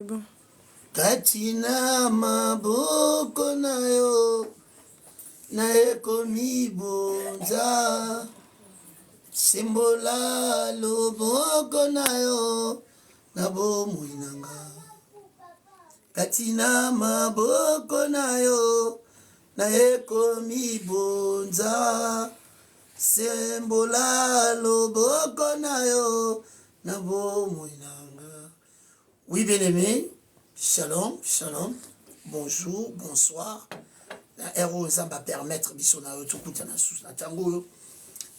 Bon. Katina maboko nayo naekomi bonza simbola loboko nayo na bomoi nanga. Katina maboko nayo naekomi bonza simbola loboko nayo na bomoi nanga. Oui, bien-aimé, shalom, shalom, bonjour, bonsoir. La héros va permettre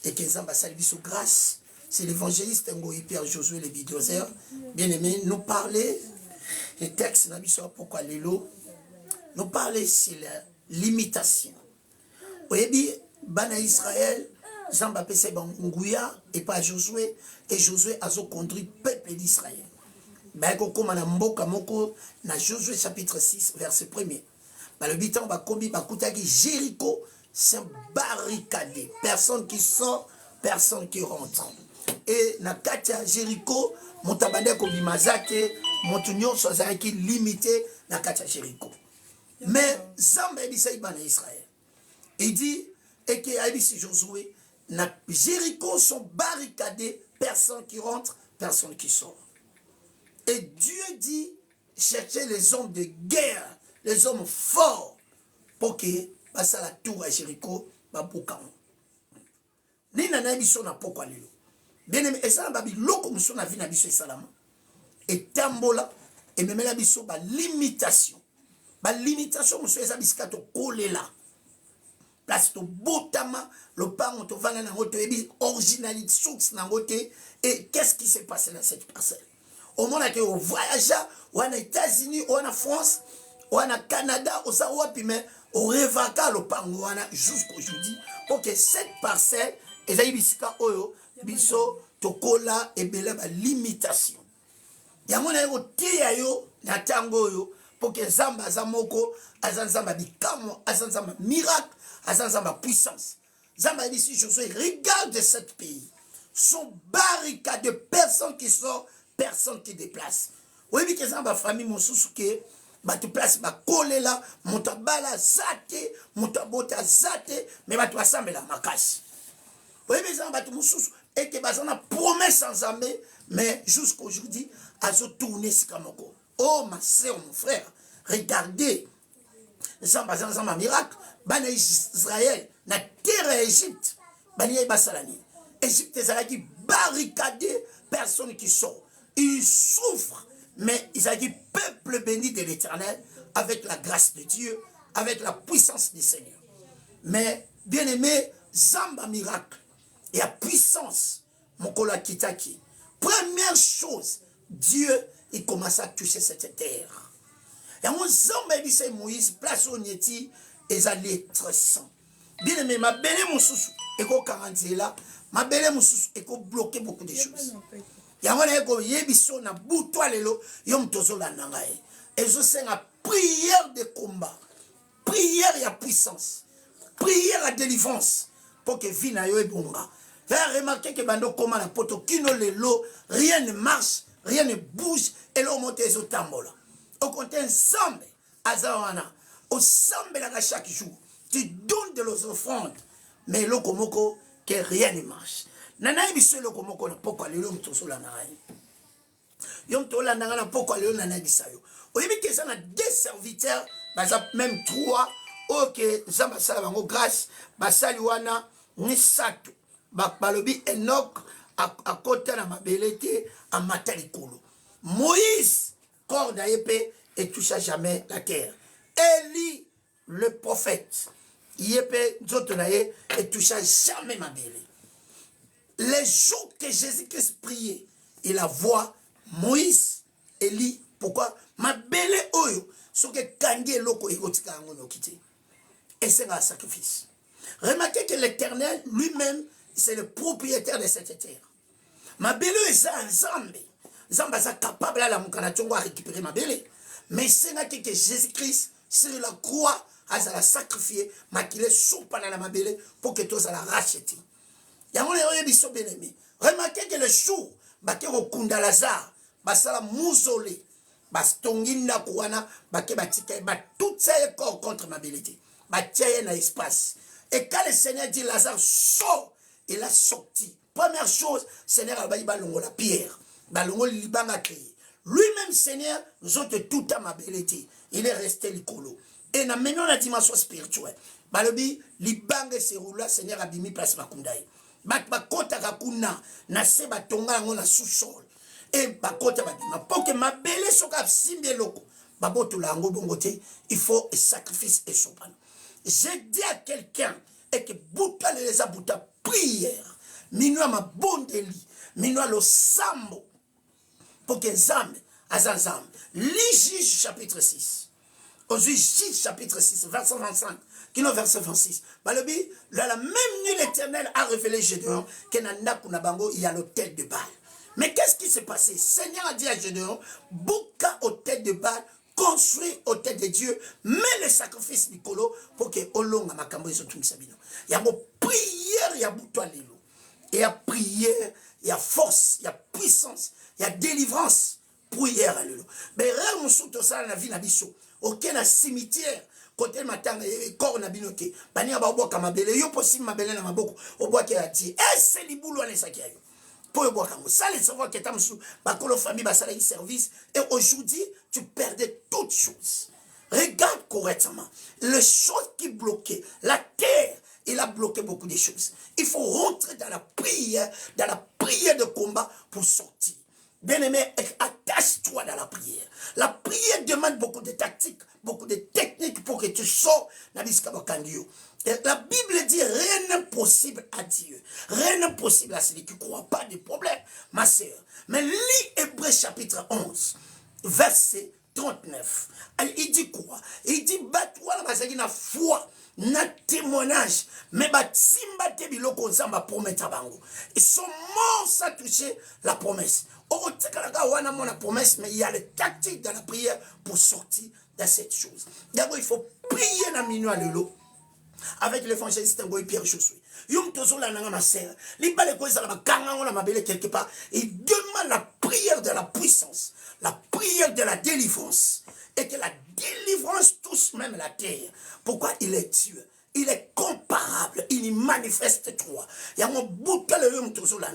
et que Nzamba salve grâce. C'est l'évangéliste Ngo Hyper Josué le Bidozer. Bien-aimé, nous parler les textes pourquoi l'élo nous parler sur la limitation. Oui, Bana Israël, Nzamba pese Ngouya et pas Josué, et Josué a conduit le peuple d'Israël. Comme na mboka moko na Josué chapitre 6 verset 1er. Le bitan ba kombi ba kutaki Jéricho c'est barricadé, personne qui sort, personne qui rentre. Et na katia Jéricho motabande ko bimazake motunyo sozaki qui limité na katia Jéricho. Mais Zamba ebisa ibana Israël. Il dit et que abisi Josué na Jéricho sont barricadés, personne qui rentre, personne qui sort. Et Dieu dit, cherchez les hommes de guerre, les hommes forts, pour que passe à la tour à Jéricho, baboukan. Ni nana biso na poko alelo. Bien aimé, et ça babi loko muso na vie na biso salama. Et tambola et même la biso ba limitation. Ba limitation muso eza biskato kolela. Place to botama, le parent to vana na ngoto ebi originalité source na ngote. Et qu'est-ce qui s'est passé dans cette parcelle? Au moment où on voyage, ou en États-Unis, ou en France, ou en Canada, ou ça, ou mais on révaka le pangouana jusqu'aujourd'hui. Pour que cette parcelle, et ça y bisika oyo, biso, tokola, et bela, limitation. Yamona yo tia yo, na tango yo, pour que Zamba Zamoko, Azanzamba bikamo, Azanzamba miracle, Azanzamba puissance. Zamba ici, je suis, regarde cet pays. Sont barricades de personnes qui sortent, personne qui déplace. Oui, mais que ça ma famille mon sousouké, bah tu places ma collé là, mon tabala zate, mon tabota zate, mais bah tu vas ça mais la macasse. Oui, mais ça bah tu mon sousou et que bah ça on a promesse sans armée, mais jusqu'aujourd'hui à se tourner ce kamoko. Oh ma sœur, mon frère, regardez, ça bah ça ma miracle, bah Israël, na terre Égypte, bah n'y a pas salani. Égypte est qui barricadé, personne qui sort. Ils souffrent, mais ils ont dit peuple béni de l'Éternel avec la grâce de Dieu, avec la puissance du Seigneur. Mais bien aimé, Zamba miracle et la puissance, mon kola kitaki. Première chose, Dieu il commence à toucher cette terre. Et mon Zamba dit c'est Moïse place au Nieti et ça l'être sang. Bien aimé, ma belle mon sousou et qu'on 40 là, ma belle mon sousou et qu'on bloqué beaucoup de choses. Yamana eko yebiso na butwa lelo yom tozola nangae. Et je sais la prière de combat, prière ya puissance, prière à délivrance pour que vina yo ebonga. Faire remarquer que bando koma na poto kino lelo rien ne marche, rien ne bouge et l'on monte les tambola. Au contraire ensemble azawana, au sambe la chaque jour. Tu donnes de los offrandes mais lo komoko que rien ne marche. Nana biso lo komoko na poko lelo mtosola na ngai. Yom tola nanga na poko lelo nana bisayo. Oyebi que ça na deux serviteurs, baza même trois, OK, ça ba sala bango grâce, ba sali wana misato. Ba balobi Enoch a kota na mabelete a matalikolo. Moïse corde à épée et toucha jamais la terre. Élie le prophète, yépé zotonaye et toucha jamais ma belle. Les jours que Jésus-Christ priait, il la voix Moïse, Élie, pourquoi ma belle oyo, ce que Kangé loko egotika angono kité. Et c'est un sacrifice. Remarquez que l'Éternel lui-même, c'est le propriétaire de cette terre. Ma belle est un Zambé. Zamba est capable à la moukanatongo à récupérer ma belle. Mais c'est là que Jésus-Christ, sur la croix, a sacrifié, ma qu'il est sous pendant ma belle pour que tous la racheter. Remarquez que le jour, Bakero Kunda Lazare, Basala Mouzolé, bastongi ndako wana bake batika ba tout ça est corps contre ma belité batia na espace et quand le Seigneur dit Lazare sort, il a sorti. Première chose, Seigneur a balongo la pierre, balongo libanga créé. Lui-même Seigneur nous ont tout à ma belité. Il est resté l'icolo. Et na maintenant la dimension spirituelle. Balobi libanga se roula Seigneur a bimi place makundai. Bakota kakuna na se batonga ngo na sous-sol. Et bakota babima pour que ma belé soka simbe loko. Baboto lango bongote, il faut un sacrifice et sopan. J'ai dit à quelqu'un et que bouta les abouta prière. Minua ma bondeli, minua lo sambo. Pour que zame, azazam. Lis chapitre 6. Aujourd'hui, Juge chapitre 6, verset 25. Qui est verset 26. Balobi, la même nuit l'Éternel a révélé Gédéon que Nanda Kunabango, il y a l'hôtel de Baal. Mais qu'est-ce qui s'est passé? Seigneur a dit à Gédéon, Bouka hôtel de Baal, construit hôtel de Dieu, mets le sacrifice Nicolo pour que Olonga Makambo Isotum Sabino. Il y a mon prière, il y a Boutoa Lelo. Il y a prière, il y a force, il y a puissance, il y a délivrance. Prière à Lelo. Mais rien mon soutien ça la vie n'abisso. Aucun cimetière. Côté matin, corps n'a binoté. Bania ba boka mabele. Yo possible mabele na maboko. Au bois qui a dit. Et c'est les boulots à ça qui a eu. Pour le bois comme ça, les savoir que t'as msou. Bakolo famille basala y service. Et aujourd'hui, tu perdais toutes choses. Regarde correctement. Les choses qui bloquaient. La terre, il a bloqué beaucoup de choses. Il faut rentrer dans la prière de combat pour sortir. Bien-aimé, attache-toi dans la prière. La prière demande beaucoup de tactiques, beaucoup de techniques pour que tu sors. La Bible dit rien n'est possible à Dieu. Rien n'est possible à celui qui ne croit pas de problème, ma sœur. Mais lis Hébreux chapitre 11, verset 39. Il dit quoi? Il dit, bat-toi la foi, na témoignage, mais batimba te biloko nzamba promettre bango. Ils sont morts sans toucher la promesse. La promesse, mais il y a les tactiques dans la prière pour sortir de cette chose. D'abord, il faut prier dans minuit à l'eau avec l'évangéliste Pierre Josué. Yom tozo la nanga ma sœur. Li bale ko za la kanga on la mabele quelque part. Il demande la prière de la puissance, la prière de la délivrance, et que la délivrance touche même la terre. Pourquoi il est Dieu? Il est comparable, il y manifeste toi. Il y a mon bout de l'homme toujours là.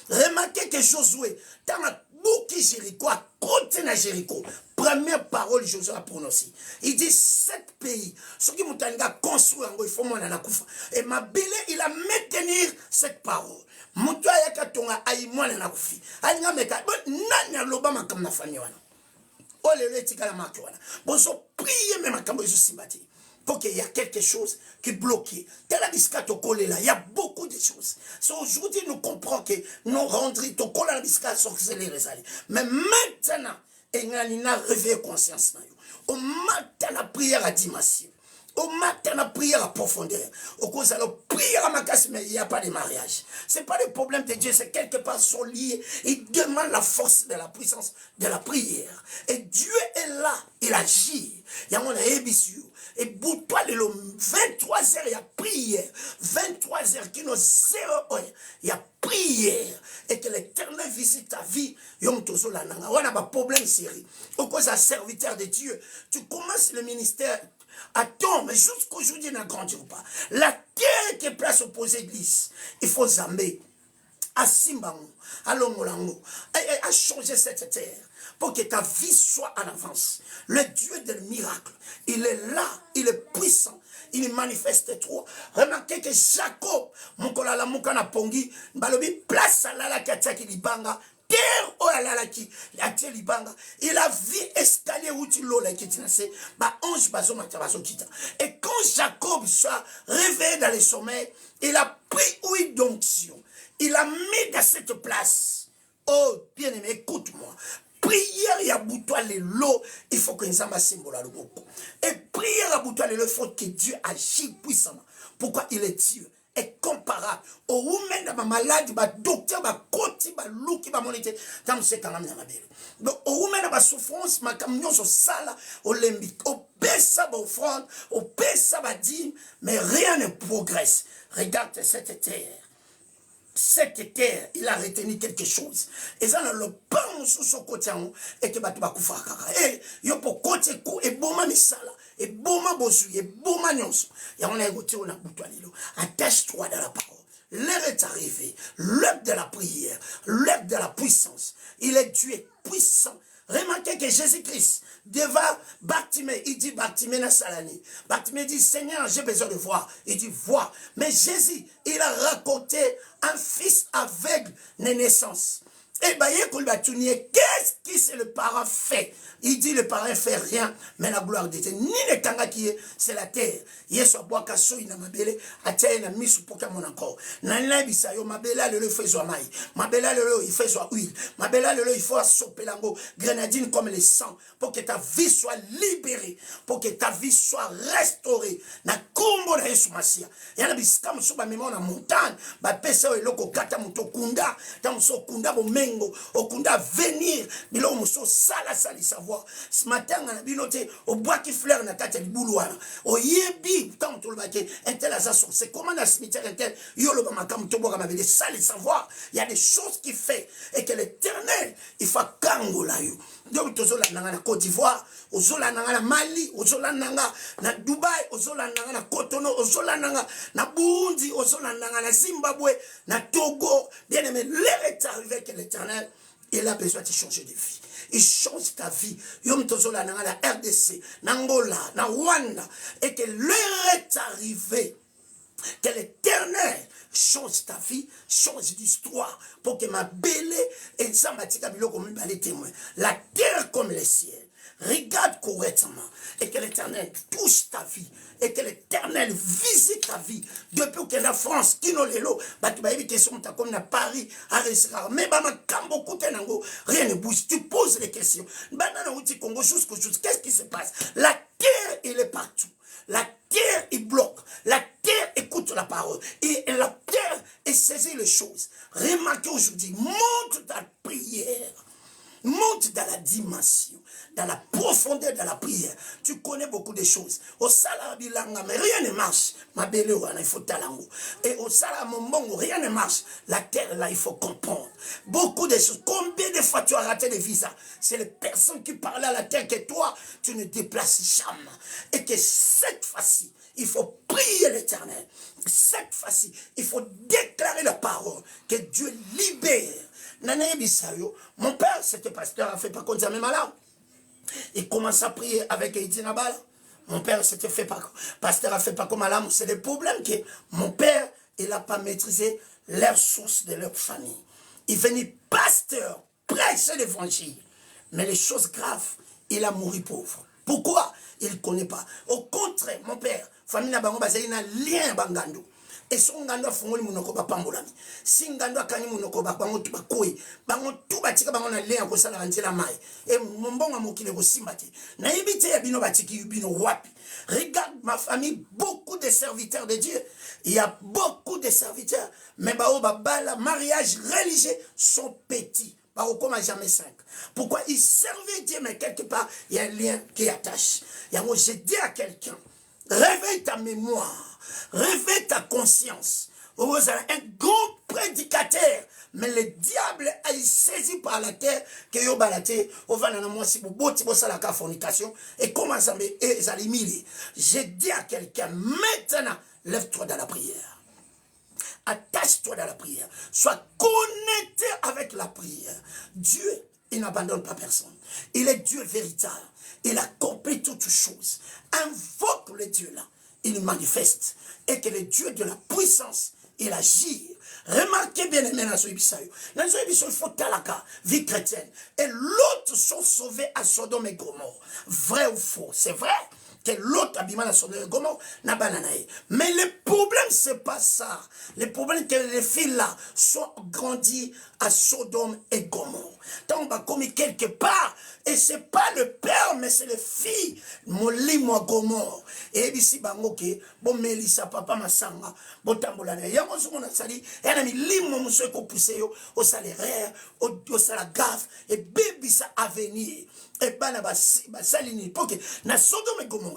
Remarquez que Josué, dans la boucle Jéricho, à côté de Jéricho, première parole Josué a prononcée. Il dit 7 pays. Ceux qui m'ont construit, il faut mon anakufa. Et ma belle, il a maintenir cette parole. Mon toit y a katonga aïe moi nanakufi. Aïe nga meka, nanya lobama comme na famille wana. Oh le tika la marque wana. Bon so prier même quand ils sont simbati. Pour qu'il y a quelque chose qui est bloqué. Tel la biscato collé là, il y a beaucoup de choses. Aujourd'hui, nous comprenons que nous rendons au collé la biscato sur les résalés. Mais maintenant, il y a réveillé conscience. Au matin, la prière à dimension. Au matin, la prière à profondeur. Au cause de la prière à ma casse, mais il n'y a pas de mariage. Ce n'est pas le problème de Dieu, c'est quelque part sont liés. Il demande la force de la puissance de la prière. Et Dieu est là, il agit. Il y a mon ébissure. Et bouge-toi le 23h, il y a prière. 23h, qui nous 0 heure, il y a prière. Et que l'Éternel visite ta vie. Yom tozo la nanga. On a pas problème, série. Au cause d'un serviteur de Dieu, tu commences le ministère. Attends, mais jusqu'aujourd'hui, n'a grandi pas. La terre qui est place opposée glisse. Il faut zamber. À Simbango, à Lomolango, à changer cette terre. Pour que ta vie soit en avance. Le Dieu des miracles, il est là, il est puissant, il manifeste trop. Remarquez que Jacob, mon kolala mukana pongi, balobi place à la katiaki libanga, terre oh la qui, la terre libanga, il a vu escalier où tu l'as qui tinase, ba ange bazo matabazo kita. Et quand Jacob soit réveillé dans le sommeil, il a pris huile d'onction, il a mis dans cette place. Oh, bien aimé, écoute-moi. Prière et à bout-toi les lots, il faut que nous ayons un symbole à l'eau. Et prière à bout-toi les lots, il faut que Dieu agisse puissamment. Pourquoi il est Dieu? Est comparable. Au women de ma maladie, ma docteur, ma côté, ma loup qui va moniter. Tant que c'est quand même ma belle. Donc, au women de ma souffrance, ma camion sur sala, au lembic, au pesa, ma offrande, au pesa, ma dîme, mais rien ne progresse. Regarde cette terre. cette terre, il a retenu quelque chose. Et ça, le pain sous son côté, et que tu vas faire kaka. Et yo pour côté coup, et bon misala, et bon bosu, et bon nyonso. Et on a écouté, on a bouton lilo. Attache-toi dans la parole. L'heure est arrivée, l'heure de la prière, l'heure de la puissance. Il est Dieu puissant. Remarquez que Jésus-Christ, devant Bartimée, il dit Bartimée na salani. Bartimée dit Seigneur, j'ai besoin de voir. Il dit vois. Mais Jésus, il a raconté un fils aveugle de naissance. Et bien, qu'est-ce qui c'est le parent fait? Il dit le parent fait rien, mais la gloire de Dieu. Ni le kanga qui est, c'est la terre. Yeso bois kaso ina mabele, atia na misu poka mon encore. Nanla bisayo mabela le fait zo mai. Mabela le il fait zo huile. Mabela le il faut soper lango grenadine comme le sang pour que ta vie soit libérée, pour que ta vie soit restaurée. Na kombo na Yesu Masia. Yana bisika musuba memo na montagne, ba pesa eloko kata muto kunda, ta muso kunda bo okunda venir bilo muso sala sali savoir ce matin na binote au bois qui fleur na kati libuluana o yebi tant to lobake intelazation c'est comment na cimetière intel yolo ba makam to boka mabele sali savoir il y a des choses qui fait et que l'Éternel il faut kangola yo donc tozola nanga na Côte d'Ivoire ozola nanga na Mali ozola nanga na Dubai ozola nanga na Cotonou ozola nanga na Burundi ozola nanga na Zimbabwe na Togo bien aimé l'heure est arrivée que l'Éternel il a besoin de changer de vie. Il change ta vie. Yom tozola na la RDC, Nangola, na Rwanda, et que l'heure est arrivée que l'Éternel change ta vie, change d'histoire, pour que ma belle et ça m'a dit comme les témoins. La terre comme les ciels. Regarde correctement et que l'Éternel touche ta vie et que l'Éternel visite ta vie depuis que la France qui nous l'élo que sont comme à Paris à Restaurar mais rien ne bouge tu poses les questions qu'est-ce qui se passe la terre il est partout la terre il bloque la terre écoute la parole et la terre est saisit les choses remarquez aujourd'hui monte ta prière. Monte dans la dimension, dans la profondeur de la prière. Tu connais beaucoup de choses. Au salabilanga, mais rien ne marche. Ma belle, il faut talango. Et au salamongo, rien ne marche. La terre, là, il faut comprendre. Beaucoup de choses. Combien de fois tu as raté des visas? C'est les personnes qui parlent à la terre que toi, tu ne déplaces jamais. Et que cette fois-ci, il faut prier l'Éternel. Cette fois-ci, il faut déclarer la parole. Que Dieu libère. Mon père, c'était pasteur, a fait pas comme ça, même là. Il commence à prier avec Edina Bala. Mon père, c'était fait pas, pasteur a fait pas comme là. C'est le problème que mon père, il n'a pas maîtrisé leur source de leur famille. Il venait pasteur, prêcher l'évangile. Mais les choses graves, il a mouru pauvre. Pourquoi? Il ne connaît pas. Au contraire, mon père, famille n'a pas un lien bangando. Et son ngando fungoli munoko ba pambolami si ngando akani munoko ba bango tuba koi bango tuba tika bango na lea ko sala nzela mai e mombonga mokile ko simbati na ibite ya bino batiki bino wapi. Regarde ma famille, beaucoup de serviteurs de Dieu, il y a beaucoup de serviteurs mais la mariage religieux sont petits comme jamais 5. Pourquoi ils servaient Dieu mais quelque part il y a un lien qui attache. J'ai dit à quelqu'un réveille ta mémoire. Réveille ta conscience. Vous êtes un grand prédicateur. Mais le diable est saisi par la terre. Que yo balate. Au vanana moi si vous boti la fornication. Et commence à me humilier. J'ai dit à quelqu'un maintenant lève-toi dans la prière. Attache-toi dans la prière. Sois connecté avec la prière. Dieu, il n'abandonne pas personne. Il est Dieu véritable. Il accomplit toutes choses. Invoque le Dieu là. Il manifeste. Et que le Dieu de la puissance, il agit. Remarquez bien aimé dans ce Ibisayo. Dans ce Ibisayo, il faut talaka, vie chrétienne. Et l'autre sont sauvés à Sodome et Gomorrhe. Vrai ou faux? C'est vrai que l'autre habillement à Sodome et Gomorrhe n'a pas nanaï. Mais le problème, c'est pas ça. Le problème, c'est que les filles là sont grandis à Sodome et Gomorrhe. Tant on va commis quelque part, et c'est pas le père, mais c'est les filles. Mon lit, moi, Gomorrhe. Et ici, bangoke, bon, Mélissa, papa, ma sanga, bon, tambolane. Yango, ce qu'on a sali, et on a mis l'immo, monsieur, qu'on pousse, au salaire, au salaire gaffe, et bébé, ça à venir. Et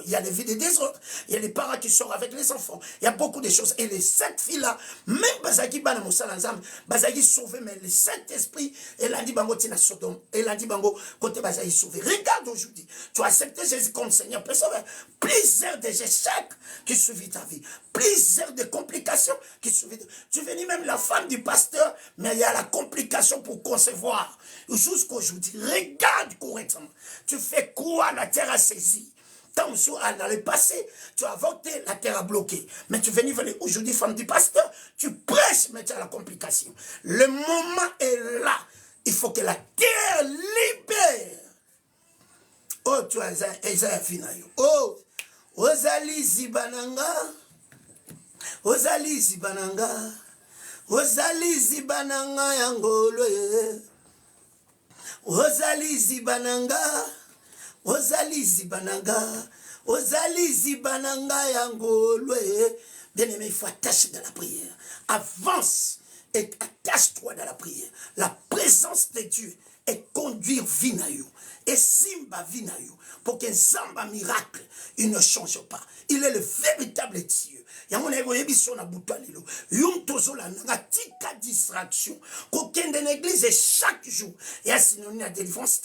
il y a les vies des autres, il y a les parents qui sortent avec les enfants, il y a beaucoup de choses. Et les 7 filles-là, même Bazaki Bana Moussalanzam, Bazaki sauvé, mais le Saint-Esprit, et l'a dit Bango Tina Sodome, et l'a dit Bango, côté Bazaki sauvé. Regarde aujourd'hui, tu as accepté Jésus comme Seigneur, plusieurs des échecs qui suivent ta vie, plusieurs de complications qui suivent. Tu es venu même la femme du pasteur, mais il y a la complication pour concevoir. Jusqu'aujourd'hui, regarde correctement. Tu fais quoi? La terre a saisi. Dans le passé, tu as voté, la terre a bloqué. Mais tu es venu aujourd'hui, femme du pasteur, tu prêches, mais tu as la complication. Le moment est là. Il faut que la terre libère. Oh, tu as Esaïe Finayo. Oh, Ozali Zibananga. Ozali Zibananga. Ozali Zibananga Yangolo. Ozali Zibananga. Ozali Zibananga. Ozali Zibananga Yangolo. Bien-aimé, il faut attacher dans la prière. Avance et attache-toi dans la prière. La présence de Dieu est conduire Vinayo. Et Simba Vinayo. Pour qu'un Zamba miracle, il ne change pas. Il est le véritable Dieu. Il y a mon égoïsme sur la bouton. Yum tozola n'a tika distraction. Qu'aucun de l'église chaque jour. Et à synonyme à délivrance.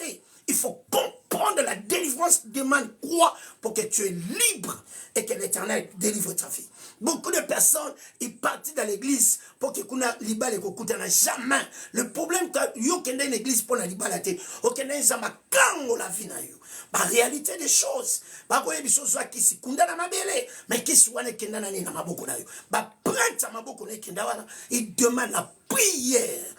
Il faut comprendre la délivrance demande quoi pour que tu es libre et que l'Éternel délivre ta vie. Beaucoup de personnes, ils partent dans l'église pour que kuna libale et kokuta na jamais. Le problème que yo kende une église pour la libale te, o kende zama kango la vie na yo. La réalité des choses, ba ko yebiso soit qui si kunda na mabele, mais qui soit ne kenda na ni na maboko na yo. Ba prêtre maboko na kenda wana, il demande la prière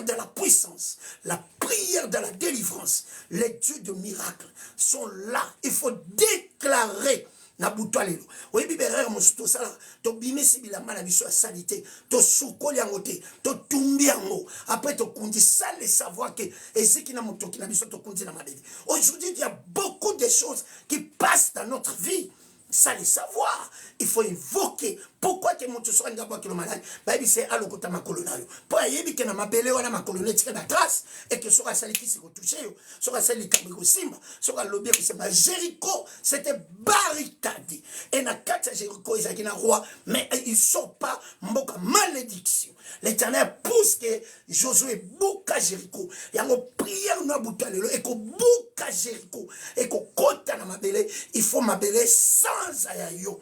de la puissance, la prière de la délivrance. Les dieux de miracles sont là. Il faut déclarer. Na butwalelo oui bibere mosuto sala to bimesi bilamba na biso salité to sukoli yango te to tumbi yango après to kundi sale savoir que eziki na motoki na biso to kundi na mabedi. Aujourd'hui il y a beaucoup de choses qui passent dans notre vie. Ça les savoir, il faut invoquer. Pourquoi que mon soit un d'abord que le malade, baby c'est à l'okota ma colonario. Pour y que na ma belle ou na ma colonne tire la trace et que sera celle qui s'est retouché, sera celle qui a simba, sera l'objet qui c'est ma Jéricho, c'était barricadé. Et na quatre Jéricho ils ont un roi, mais ils sont pas mboka malédiction. L'Éternel pousse que Josué bouka Jéricho. Il y a une prière na boutalelo et que bouka Jéricho et que kota na ma belle, il faut ma belle sans ayayo.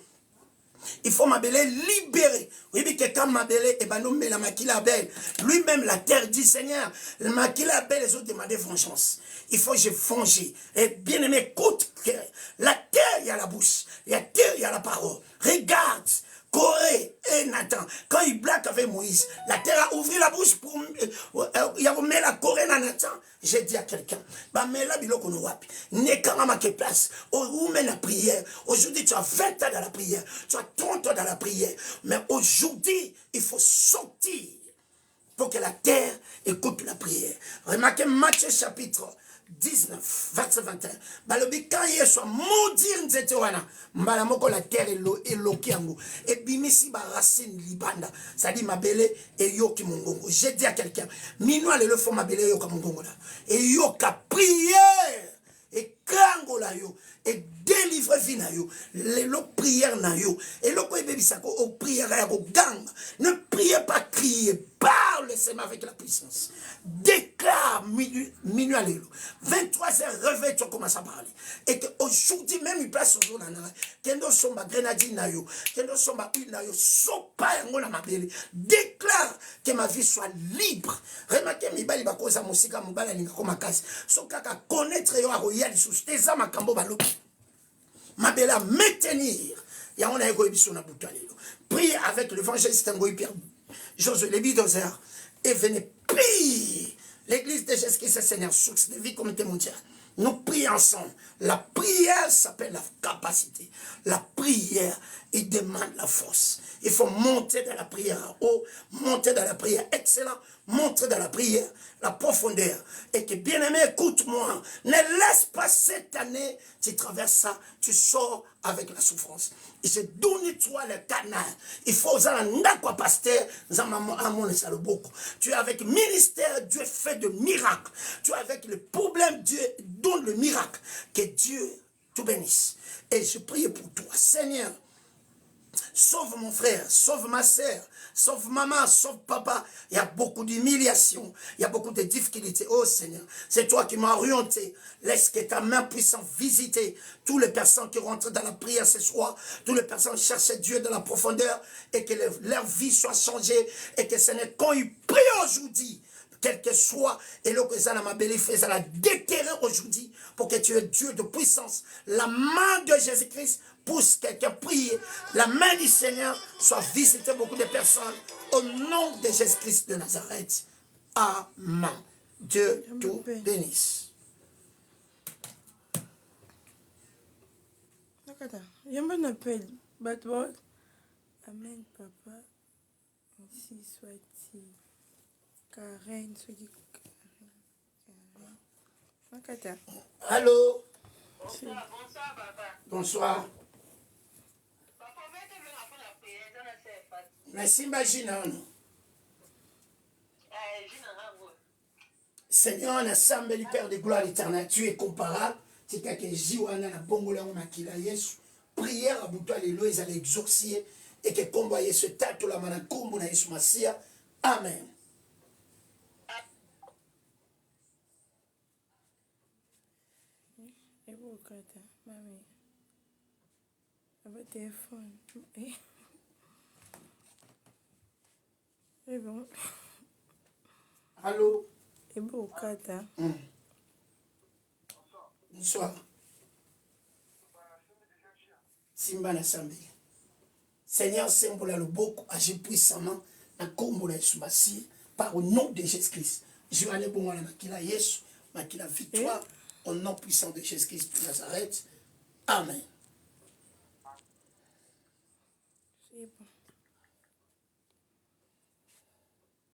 Il faut m'appeler libéré. Oui, mais quand m'appeler, et ben nous, mais la Makila Abel, lui-même, la terre dit Seigneur, la Makila Abel, les autres demandaient vengeance. Il faut que je venge. Et bien aimé, écoute, la terre, il y a la bouche. La terre, il y a la parole. Regarde. Corée et Nathan, quand il blague avec Moïse, la terre a ouvert la bouche pour. Il y a mis la Corée dans Nathan. J'ai dit à quelqu'un, bah, mais là, biloko no wapi. N'est qu'à ma place. Où met la prière. Aujourd'hui, tu as 20 ans dans la prière. Tu as 30 ans dans la prière. Mais aujourd'hui, il faut sortir pour que la terre écoute la prière. Remarquez Matthieu chapitre 19, verset 21. Balobi quand il soit maudire nzete wana, mbala moko la terre et lokiango. Et bimisi ba racine libanda. Ça dit mabele et yoki mongongo. J'ai dit à quelqu'un, minwa le faut mabele yoka mongongo là. Et yoka prière. Et kango la yo. Et délivre vie na yo. Le prière na yo. Et le ko ebebi sako o prière ya ko gang. Ne priez pas, criez. Parle seulement avec la puissance. Déclare minuit à l'élo. 23h, réveille, tu commences à parler. Et qu'aujourd'hui, même il place au jour là. Kendo somba grenadine na yo. Kendo somba huile na yo. Sopa yango na mabele. Déclare que ma vie soit libre. Remarquez, mibali bakoza musika mubala ninga koma kasi. So kaka connaître yo aroya li sous. Teza makambo balo. Mabele à maintenir. Ya on a ego ebiso na butalelo. Priez avec l'évangéliste Ngoï Pierre. Josué, les bidozers, et venez prier. L'église de Jésus-Christ, Seigneur, source de vie, communauté mondiale. Nous prions ensemble. La prière s'appelle la capacité. La prière, il demande la force. Il faut monter dans la prière en haut, monter dans la prière excellent, monter dans la prière la profondeur. Et que bien-aimé, écoute-moi, ne laisse pas cette année, tu traverses ça, tu sors avec la souffrance. Et je donne-toi le canal. Il faut quoi pasteur, tu es avec ministère, Dieu fait de miracles. Tu es avec le problème, Dieu donne le miracle. Que Dieu te bénisse. Et je prie pour toi, Seigneur. Sauve mon frère, sauve ma soeur, sauve maman, sauve papa. Il y a beaucoup d'humiliation, il y a beaucoup de difficultés. Oh Seigneur, c'est toi qui m'as orienté. Laisse que ta main puisse visiter toutes les personnes qui rentrent dans la prière ce soir, toutes les personnes qui cherchent Dieu dans la profondeur et que leur vie soit changée et que ce n'est quand ils prient aujourd'hui, quel que soit, et là que ça m'a belle fait, ça l'a déterré aujourd'hui pour que tu es Dieu de puissance. La main de Jésus-Christ pousse quelqu'un prier. La main du Seigneur soit visiter beaucoup de personnes au nom de Jésus-Christ de Nazareth. Amen. Dieu te bénisse. Amen, papa. Ainsi soit-il. Karen, Karen. Allô? Bonsoir, bonsoir, papa. Bonsoir. Papa, mettez-le dans la prière, dans la serre. Merci, Magina. Seigneur, ensemble, le Père de gloire éternelle, tu es comparable. C'est que Jiwana na bongola on akila Yesu. Prière à bouton les ils allaient exorciser et que combat Yesu tatu la mana kumbu na Yesu Masia. Amen. Et vous, Kata, mamie, votre téléphone. Et bon. Allô? Et bon, Kata. Bonsoir. Simba na Sambi. Seigneur, Sembola le beaucoup, agis puissamment, na kumbu na Yesu Masia, par au nom de Jésus-Christ. Je vais aller bon à la makila Yesu, makila victoire, au nom puissant de Jésus-Christ de Nazareth. Amen.